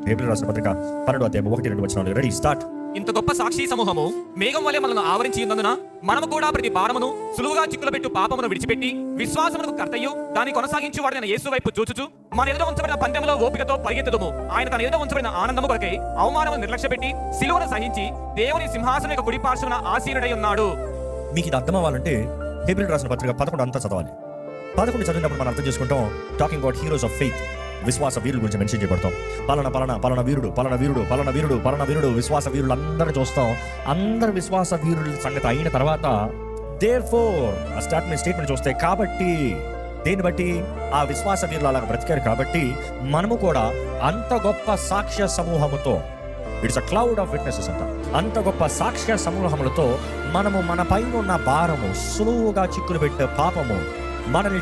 హెబ్రీయులకు రాసిన పత్రిక 12వ అధ్యాయం 1-2 వచనాలు. Ready, start. ఇంత గొప్ప సాక్షి సమూహము మేఘం వలె మనల్ని ఆవరించి ఉన్నందున మనము కూడా ప్రతి భారమును సులువుగా చిక్కులబెట్టు పాపమును విడిచిపెట్టి విశ్వాసమునకు కర్తయ్యు దాన్ని కొనసాగించు వాడైన యేసు వైపు చూచుచు మన ఎదుట ఉంచబడిన పందెంలో ఓపికతో పరిగెత్తుదుము. ఆయన తన ఎదుట ఉంచబడిన ఆనందము కొరకై అవమానమును నిర్లక్ష్యపెట్టి సిలువను సహించి దేవుని సింహాసనం యొక్క కుడి పార్శ్వన ఆసీనుడై ఉన్నాడు. మీకు ఇది అర్థం అవ్వాలంటే హెబ్రీయులకు రాసిన పత్రిక 11 అంతా చదవాలి. 11 చదివినప్పుడు మనం అర్థం చేసుకుంటాం, talking about heroes of faith, విశ్వాస వీరుల గురించి మెన్షన్ చేయబడతాం. పలానా వీరుడు విశ్వాస వీరులు అందరూ చూస్తాం. అందరు విశ్వాస వీరుల సంగతి అయిన తర్వాత దేర్ఫోర్ ఆ స్టేట్మెంట్ చూస్తే, కాబట్టి దేన్ని బట్టి ఆ విశ్వాస వీరులు అలాగ బ్రతికారు కాబట్టి మనము కూడా అంత గొప్ప సాక్ష్య సమూహముతో, it's a cloud of witnesses అంట, అంత గొప్ప సాక్ష్య సమూహములతో మనము మన పైన ఉన్న భారము, సులువుగా చిక్కులు పెట్టే పాపము, మనల్ని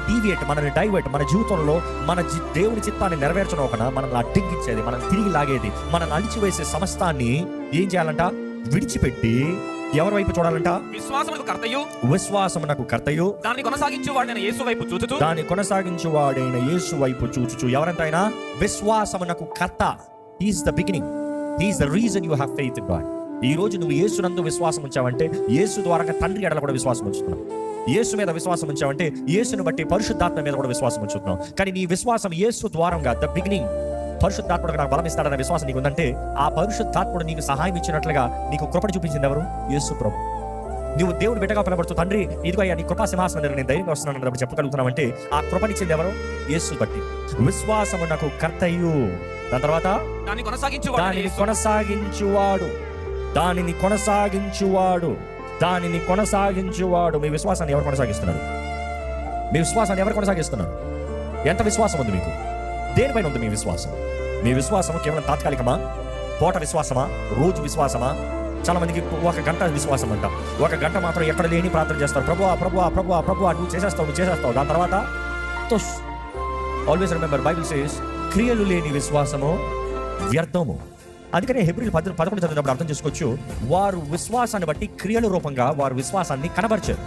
డైవర్ట్ మన జీవితంలో మన దేవుని చిత్తాన్ని నెరవేర్చడం, మనల్ని అడ్డంకించేది, మనం తిరిగి లాగేది, మనల్ని అణిచివేసే సమస్తాన్ని ఏం చేయాలంట? విడిచిపెట్టి ఎవరి వైపు చూడాలంట? విశ్వాసమునకు కర్తయు దాన్ని కొనసాగించు వాడైన యేసు వైపు చూచుచు. ఎవరంటే ఆయన విశ్వాసమునకు కర్త. He's the beginning, he's the reason you have faith in God. ఈ రోజు నువ్వు యేసునందు విశ్వాసం ఉంచావంటే యేసు ద్వారా తండ్రి ఎడల కూడా విశ్వాసం ఉంచుతున్నావు. యేసు మీద విశ్వాసం ఉంచావంటే యేసును బట్టి పరిశుద్ధాత్మ మీద కూడా విశ్వాసం ఉంచుతున్నావు. కానీ నీ విశ్వాసం యేసు ద్వారంగా, ద బిగినింగ్, పరిశుద్ధాత్ముడు నాకు బలం ఇస్తాడన్న విశ్వాసం నీకు ఉందంటే ఆ పరిశుద్ధాత్ముడు నీకు సహాయం ఇచ్చినట్లుగా నీకు కృపను చూపించింది ఎవరు? యేసు ప్రభు. నువ్వు దేవుడు బిడ్డగా పిలబడుతూ, తండ్రి ఇదిగో అయ్యా నీ కృపా సింహాసనం నేను ధైర్యంగా వస్తున్నాను అన్నప్పుడు చెప్పగలుగుతున్నావంటే ఆ కృపనిచ్చింది ఎవరు? యేసు బట్టి. విశ్వాసము నాకు కర్తయు, దాని తర్వాత దానిని కొనసాగించువాడు. మీ విశ్వాసాన్ని ఎవరు కొనసాగిస్తున్నారు? ఎంత విశ్వాసం ఉంది మీకు? దేనిపైన ఉంది మీ విశ్వాసం? మీ విశ్వాసం కేవలం తాత్కాలికమా? పూట విశ్వాసమా? రోజు విశ్వాసమా? చాలా మందికి 1 గంట విశ్వాసం అంట. 1 గంట మాత్రం ఎక్కడ లేని ప్రార్థన చేస్తారు, ప్రభువా నువ్వు చేసేస్తావు. దాని తర్వాత ఆల్వేస్ రిమెంబర్, బైబిల్ సేస్ క్రియలు లేని విశ్వాసము వ్యర్థము. అందుకనే హెబ్రీయులు 11 చదివినప్పుడు అర్థం చేసుకోవచ్చు, వారు విశ్వాసాన్ని బట్టి క్రియల రూపంగా వారు విశ్వాసాన్ని కనబరిచారు.